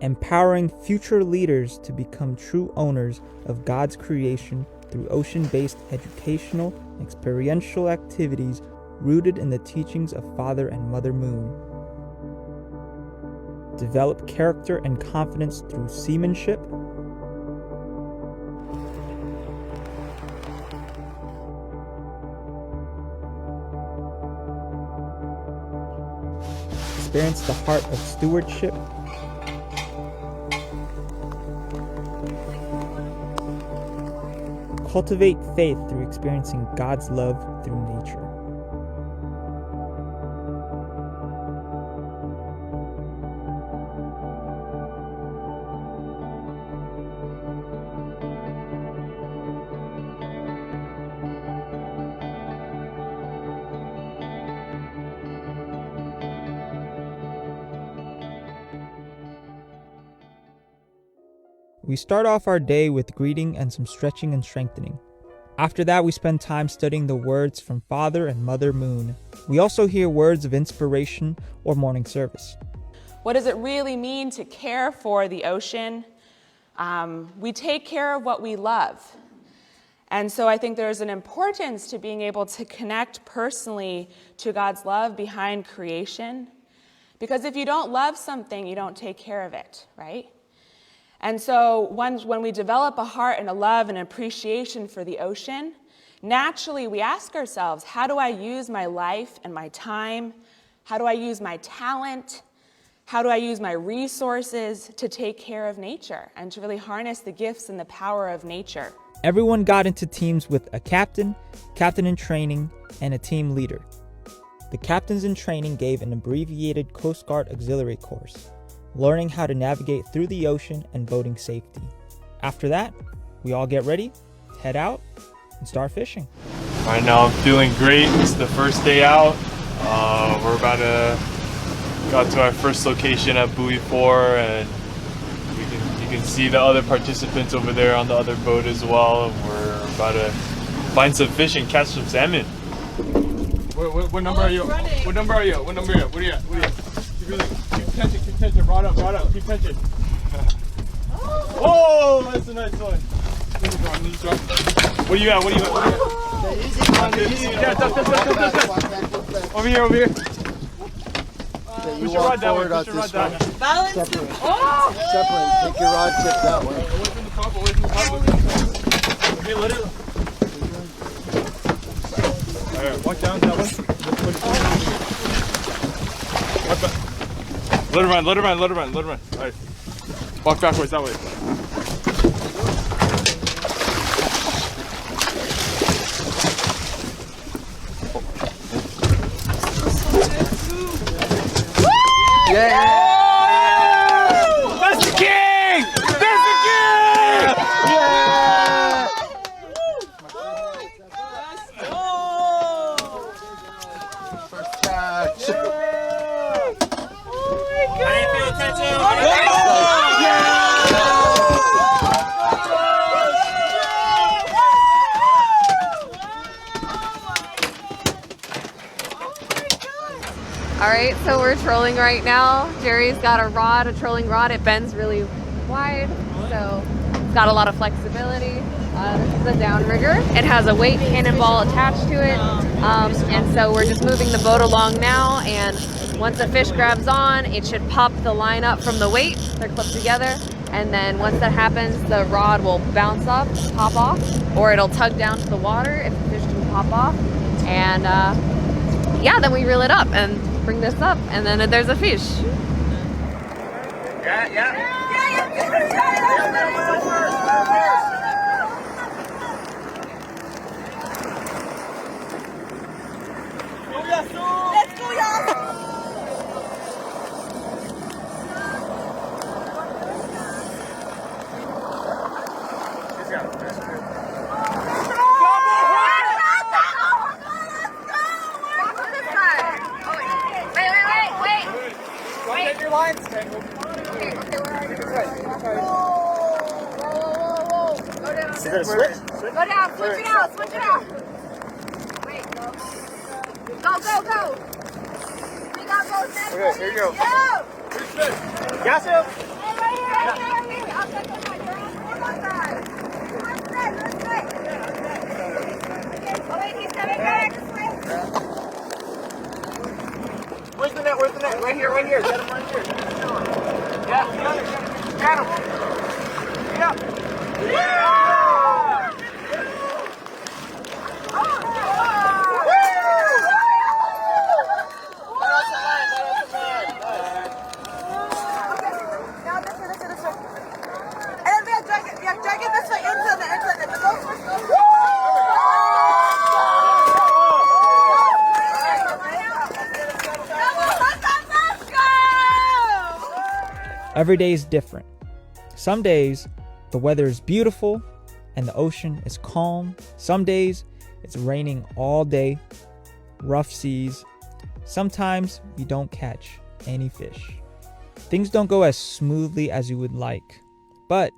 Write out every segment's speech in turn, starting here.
empowering future leaders to become true owners of God's creation through ocean-based educational and experiential activities rooted in the teachings of Father and Mother Moon. Develop character and confidence through seamanship. Experience the heart of stewardship. Cultivate faith through experiencing God's love through nature. We start off our day with greeting and some stretching and strengthening. After that, we spend time studying the words from Father and Mother Moon. We also hear words of inspiration or morning service. What does it really mean to care for the ocean? We take care of what we love. And so I think there's an importance to being able to connect personally to God's love behind creation. Because if you don't love something, you don't take care of it, right? And so when we develop a heart and a love and appreciation for the ocean, naturally we ask ourselves, how do I use my life and my time? How do I use my talent? How do I use my resources to take care of nature and to really harness the gifts and the power of nature? Everyone got into teams with a captain, captain in training, and a team leader. The captains in training gave an abbreviated Coast Guard auxiliary course, learning how to navigate through the ocean and boating safety. After that, we all get ready, head out, and start fishing. Right now I'm feeling great. It's the first day out. We're about to got to our first location at Buoy 4, and you can see the other participants over there on the other boat as well. And we're about to find some fish and catch some salmon. What number are you? What number are you? What number are you? What are you at? What are you at? Keep tension, rod up, keep tension. Oh, that's a nice one. What are you at? Over here. Push your rod that way, Balance. Separate, take your rod tip that way. Away from the top. Okay, let it. Alright, walk down that way. Walk back. Let it run. Alright. Walk backwards that way. Yeah! That's the king! Yeah! First catch. All right, so we're trolling right now. Jerry's got a trolling rod. It bends really wide, so it's got a lot of flexibility. This is a downrigger. It has a weight cannonball attached to it, and so we're just moving the boat along now, and once a fish grabs on, it should pop the line up from the weight. They're clipped together, and then once that happens, the rod will bounce up, pop off, or it'll tug down to the water if the fish can pop off, and yeah, then we reel it up and bring this up, and then there's a fish. Let's go, y'all! Get your lines. Okay, where are you? Whoa. Go down. Switch. Go down, switch it out. Wait, go. We got both next. Okay, here you go. Go! Gas him. Hey, Where's the net? Where's the net? Right here, right here. Get him right here. Yeah, get him. Every day is different. Some days, the weather is beautiful and the ocean is calm. Some days, it's raining all day, rough seas. Sometimes we don't catch any fish. Things don't go as smoothly as you would like. But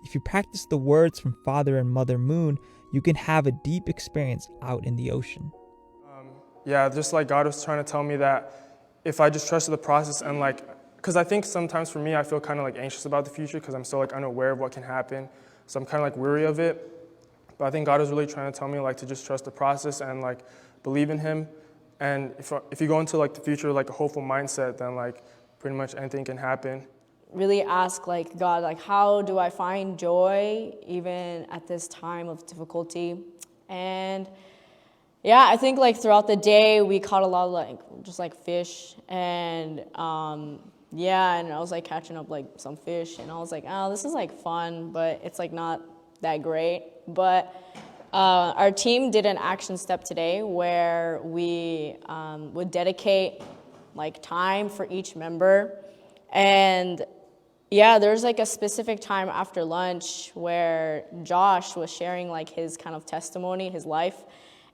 if you practice the words from Father and Mother Moon, you can have a deep experience out in the ocean. Yeah, just like God was trying to tell me that if I just trusted the process and because I think sometimes for me, I feel kind of like anxious about the future because I'm so unaware of what can happen. So I'm kind of weary of it. But I think God is really trying to tell me to just trust the process and believe in Him. And if you go into the future with a hopeful mindset, then pretty much anything can happen. Really ask God, how do I find joy even at this time of difficulty? And yeah, I think throughout the day we caught a lot of just fish and yeah, and I was catching up some fish, and I was oh, this is fun, but it's not that great. But our team did an action step today where we would dedicate time for each member, and yeah, there's a specific time after lunch where Josh was sharing his kind of testimony, his life,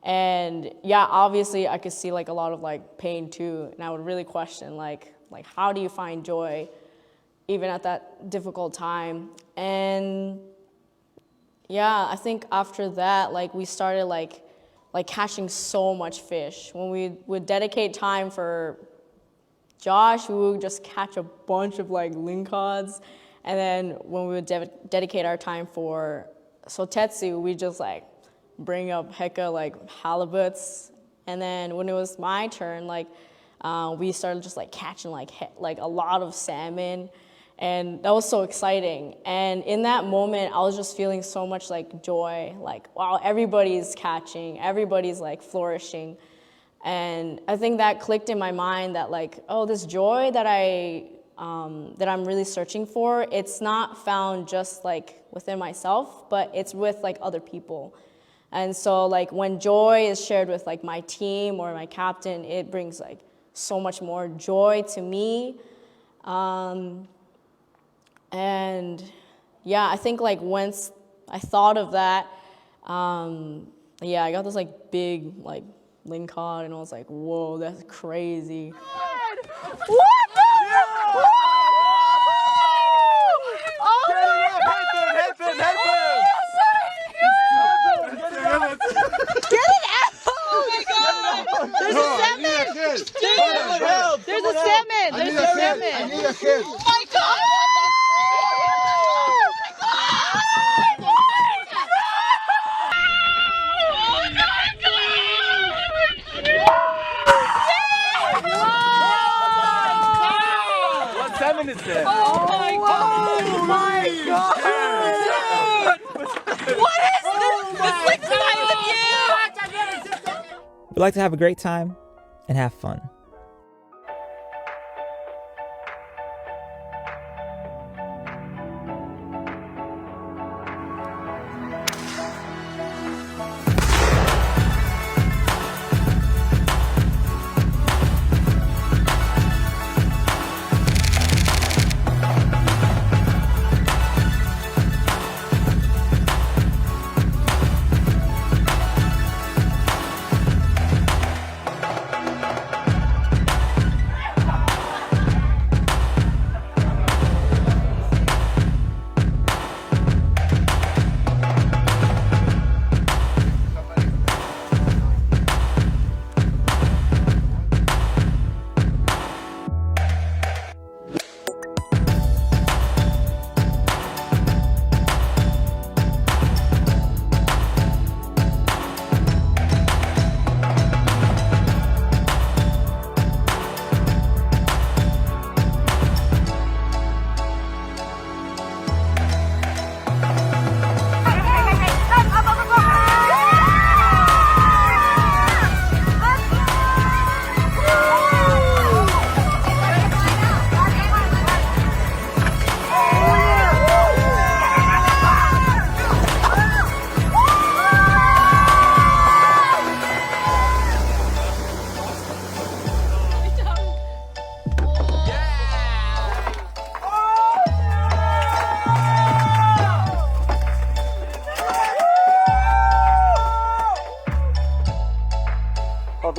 and yeah, obviously I could see a lot of pain too, and I would really question how do you find joy even at that difficult time? And yeah, I think after that, we started catching so much fish. When we would dedicate time for Josh, we would just catch a bunch of lingcods, and then when we would dedicate our time for Sotetsu, we just bring up hecka halibuts, and then when it was my turn, we started just catching a lot of salmon, and that was so exciting. And in that moment, I was just feeling so much joy, wow, everybody's catching, everybody's flourishing. And I think that clicked in my mind that oh, this joy that I'm really searching for, it's not found just within myself, but it's with other people. And so when joy is shared with my team or my captain, it brings so much more joy to me. And yeah, I think once I thought of that, yeah, I got this big lingcod, and I was whoa, that's crazy. What the? Yeah! Get it out! Oh my God! There's a salmon! There's a salmon! There's a salmon! I need a kid! Oh my God! What salmon is that? Oh my God! Oh my God! What is this? It's like Silent Hill! We like to have a great time and have fun.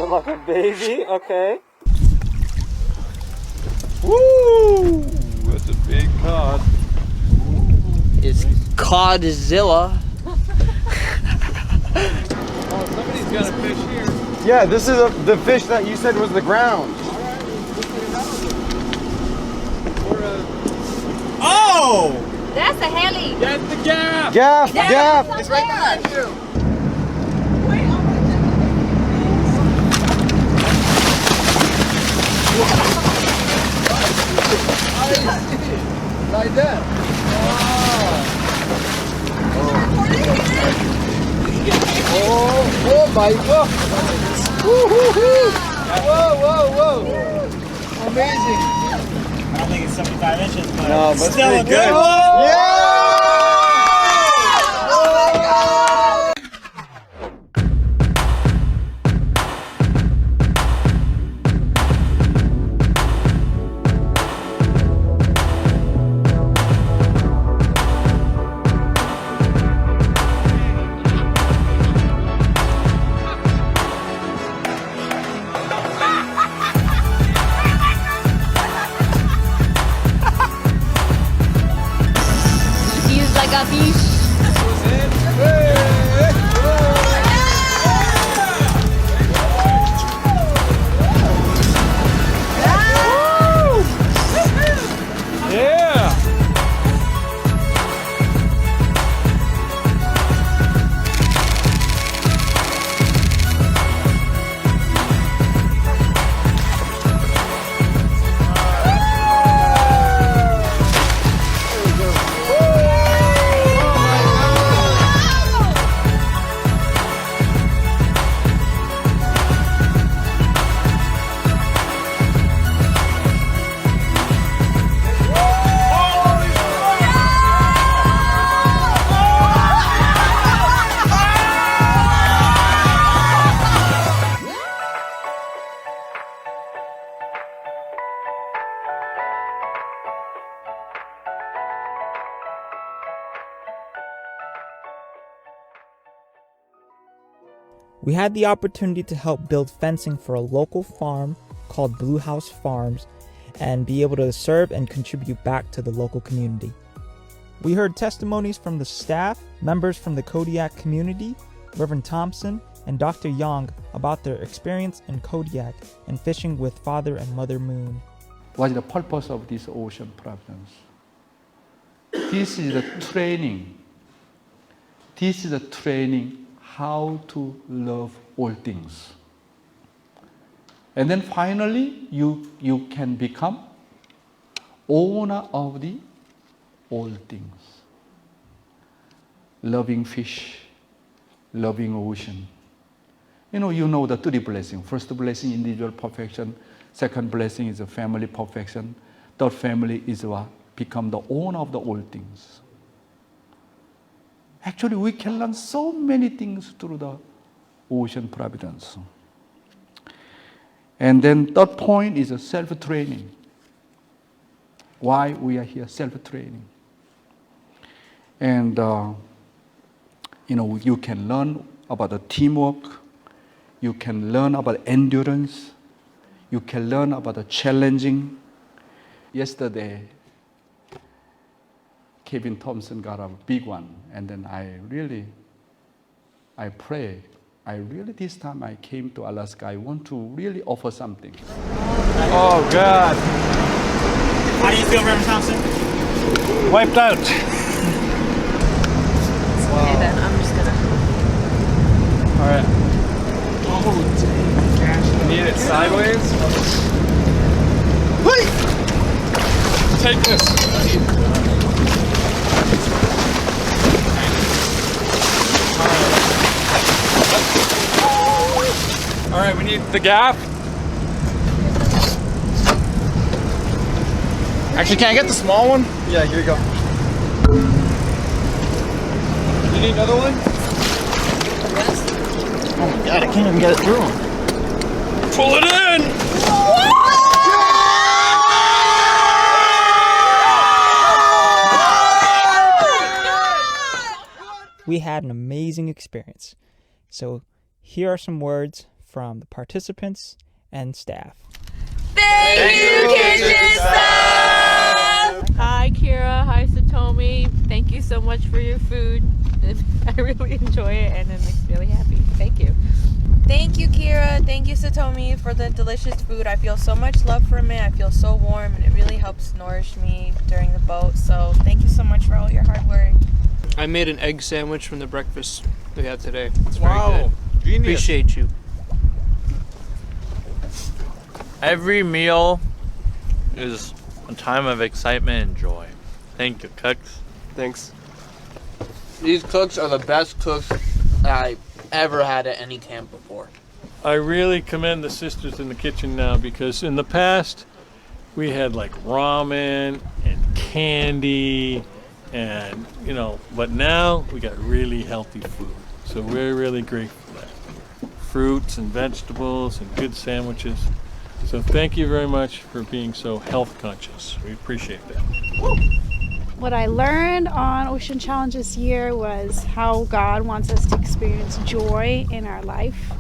like a baby, okay. Woo! That's a big cod. It's Codzilla. Oh, somebody's got a fish here. Yeah, this is the fish that you said was the ground. Oh! That's a heli. That's the gaff! Gaff! Gaff! It's right behind you. Like that. Oh my God! Woo-hoo-hoo! Whoa, whoa, whoa! Amazing! I don't think it's 75 inches, but No, but it's still a pretty good good. one. Feels like a fish. Yeah! We had the opportunity to help build fencing for a local farm called Blue House Farms and be able to serve and contribute back to the local community. We heard testimonies from the staff, members from the Kodiak community, Reverend Thompson, and Dr. Young about their experience in Kodiak and fishing with Father and Mother Moon. What is the purpose of this ocean providence? This is the training. This is the training how to love all things. And then finally, you can become owner of the all things. Loving fish, loving ocean. You know the three blessings. First blessing, individual perfection. Second blessing is a family perfection. Third family is what? Become the owner of the all things. Actually, we can learn so many things through the ocean providence. And then third point is a self-training. Why we are here, self-training. And you can learn about the teamwork. You can learn about endurance. You can learn about the challenging. Yesterday, Kevin Thompson got a big one, and then I pray. This time I came to Alaska, I want to really offer something. Oh, God. How do you feel, Reverend Thompson? Wiped out. Okay, then I'm just gonna. All right. Oh, dang. Need it sideways? Wait! Take this. All right, we need the gaff. Actually, can I get the small one? Yeah, here you go. You need another one? Oh my God, I can't even get it through them. Pull it in! We had an amazing experience. So here are some words from the participants and staff. Thank you, kitchen staff! Hi, Kira. Hi, Satomi. Thank you so much for your food. I really enjoy it, and it makes me really happy. Thank you. Thank you, Kira. Thank you, Satomi, for the delicious food. I feel so much love from it. I feel so warm, and it really helps nourish me during the boat. So thank you so much for all your hard work. I made an egg sandwich from the breakfast we had today. It's Wow, very good. genius. Appreciate you. Every meal is a time of excitement and joy. Thank you, cooks. Thanks. These cooks are the best cooks I've ever had at any camp before. I really commend the sisters in the kitchen now, because in the past we had like ramen and candy and but now we got really healthy food. So we're really grateful for that. Fruits and vegetables and good sandwiches. So thank you very much for being so health conscious. We appreciate that. What I learned on Ocean Challenge this year was how God wants us to experience joy in our life.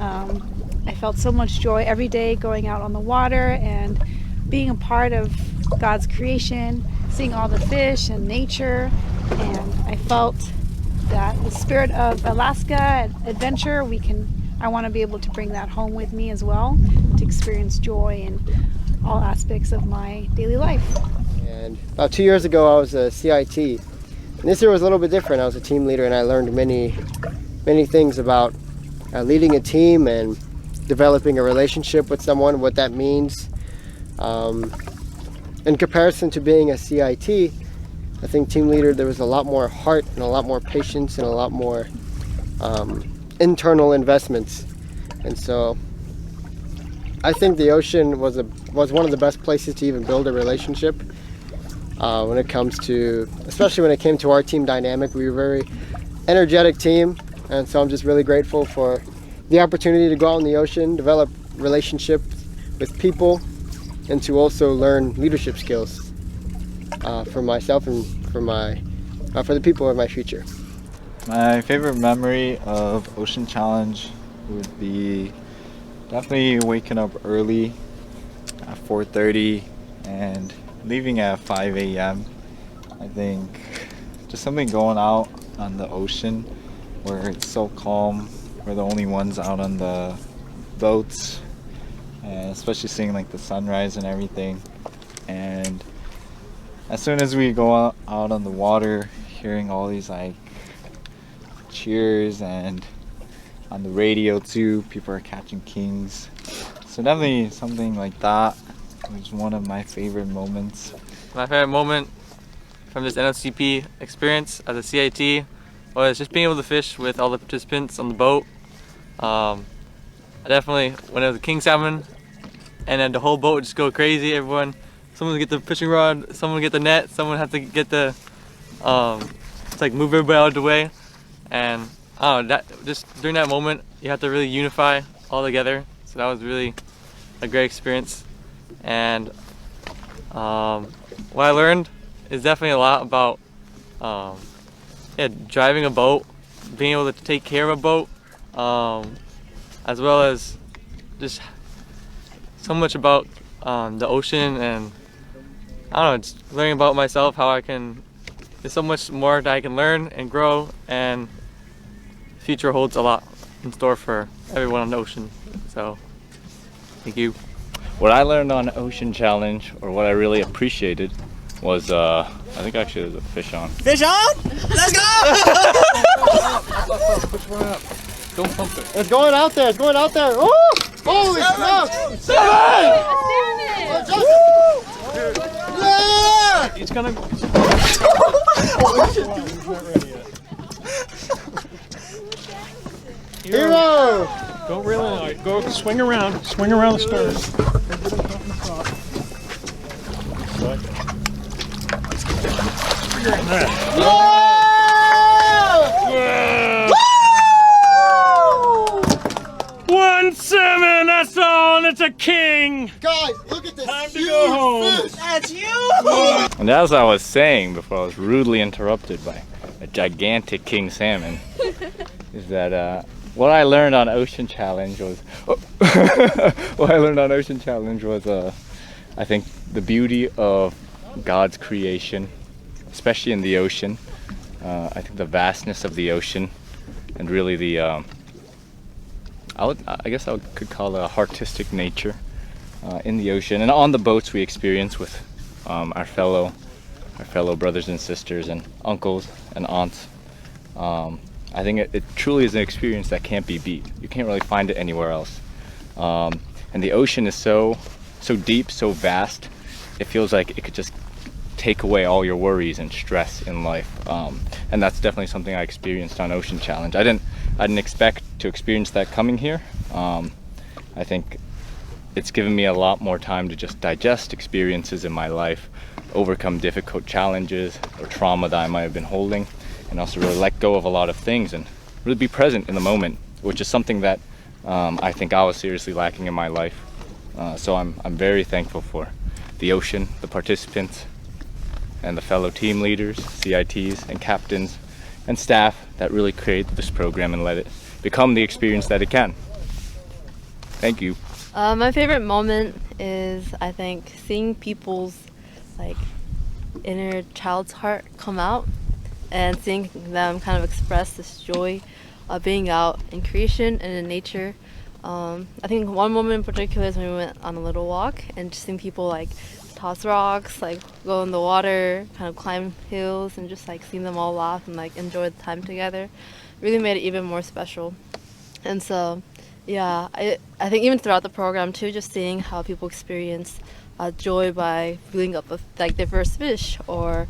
I felt so much joy every day going out on the water and being a part of God's creation, seeing all the fish and nature, and I felt that the spirit of Alaska adventure, I want to be able to bring that home with me as well, to experience joy in all aspects of my daily life. And about 2 years ago I was a CIT, and this year was a little bit different. I was a team leader, and I learned many things about leading a team and developing a relationship with someone, what that means. In comparison to being a CIT, I think team leader, there was a lot more heart and a lot more patience and a lot more internal investments. And so I think the ocean was one of the best places to even build a relationship when it comes to, especially when it came to our team dynamic. We were a very energetic team, and so I'm just really grateful for the opportunity to go out in the ocean, develop relationships with people, and to also learn leadership skills for myself and for the people of my future. My favorite memory of Ocean Challenge would be definitely waking up early at 4:30 and leaving at 5 a.m. I think just something going out on the ocean where it's so calm. We're the only ones out on the boats, and especially seeing like the sunrise and everything. And as soon as we go out on the water, hearing all these like cheers, and on the radio too, people are catching kings. So definitely something like that was one of my favorite moments. My favorite moment from this NOCP experience as a CIT was just being able to fish with all the participants on the boat. I definitely, when it was a king salmon, and then the whole boat would just go crazy. Someone would get the fishing rod, someone would get the net, someone had to get the, it's like move everybody out of the way. And I don't know, just during that moment, you have to really unify all together. So that was really a great experience. And what I learned is definitely a lot about driving a boat, being able to take care of a boat, as well as just so much about the ocean, and I don't know, just learning about myself, there's so much more that I can learn and grow, and the future holds a lot in store for everyone on the ocean. So, thank you. What I learned on Ocean Challenge, or what I really appreciated, was I think actually it was a fish on. Fish on? Let's go! Push one up. Don't pump it. It's going out there. It's going out there. Oh! Holy snap! Yeah! He's gonna. Hero! Go really, go swing around the stern. Yeah! 1 salmon, that's all, and it's a king! Guys, look at this. Time to go home. Fish. That's you! And as I was saying before I was rudely interrupted by a gigantic king salmon, is that what I learned on Ocean Challenge was I think the beauty of God's creation, especially in the ocean. I think the vastness of the ocean, and really the I guess I could call it a artistic nature in the ocean and on the boats we experience with our fellow brothers and sisters and uncles and aunts. I think it truly is an experience that can't be beat. You can't really find it anywhere else. And the ocean is so deep, so vast. It feels like it could just take away all your worries and stress in life. And that's definitely something I experienced on Ocean Challenge. I didn't expect to experience that coming here. I think it's given me a lot more time to just digest experiences in my life, overcome difficult challenges or trauma that I might have been holding, and also really let go of a lot of things and really be present in the moment, which is something that I think I was seriously lacking in my life. So I'm very thankful for the ocean, the participants, and the fellow team leaders, CITs, and captains, and staff that really created this program and let it become the experience that it can. Thank you. My favorite moment is, I think, seeing people's inner child's heart come out and seeing them kind of express this joy of being out in creation and in nature. I think one moment in particular is when we went on a little walk and just seeing people toss rocks, go in the water, kind of climb hills, and just seeing them all laugh and enjoy the time together really made it even more special. And so yeah, I think even throughout the program too, just seeing how people experience joy by filling up with their first fish, or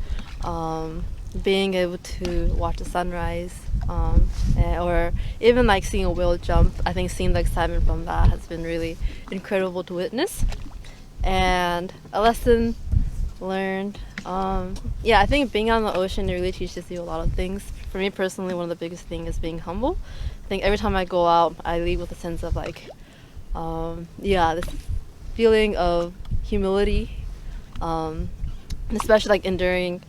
being able to watch the sunrise, or even seeing a whale jump. I think seeing the excitement from that has been really incredible to witness. And a lesson learned, yeah, I think being on the ocean, it really teaches you a lot of things. For me personally, one of the biggest things is being humble. I think every time I go out, I leave with a sense of yeah, this feeling of humility, especially enduring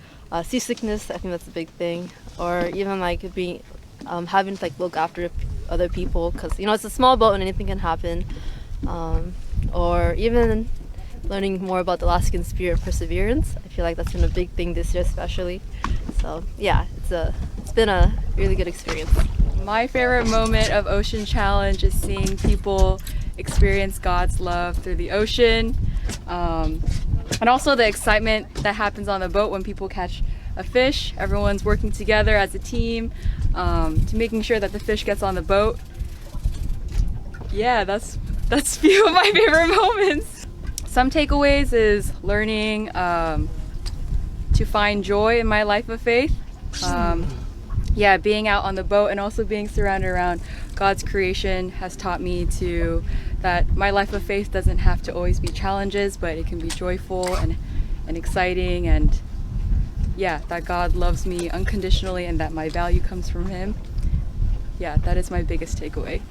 seasickness. I think that's a big thing. Or even being having to look after other people, because it's a small boat and anything can happen. Or even learning more about the Alaskan spirit of perseverance. I feel like that's been a big thing this year, especially. So yeah, it's been a really good experience. My favorite moment of Ocean Challenge is seeing people experience God's love through the ocean, and also the excitement that happens on the boat when people catch a fish. Everyone's working together as a team to making sure that the fish gets on the boat. Yeah, that's a few of my favorite moments. Some takeaways is learning to find joy in my life of faith. Yeah, being out on the boat and also being surrounded around God's creation has taught me that my life of faith doesn't have to always be challenges, but it can be joyful and exciting, and yeah, that God loves me unconditionally and that my value comes from Him. Yeah, that is my biggest takeaway.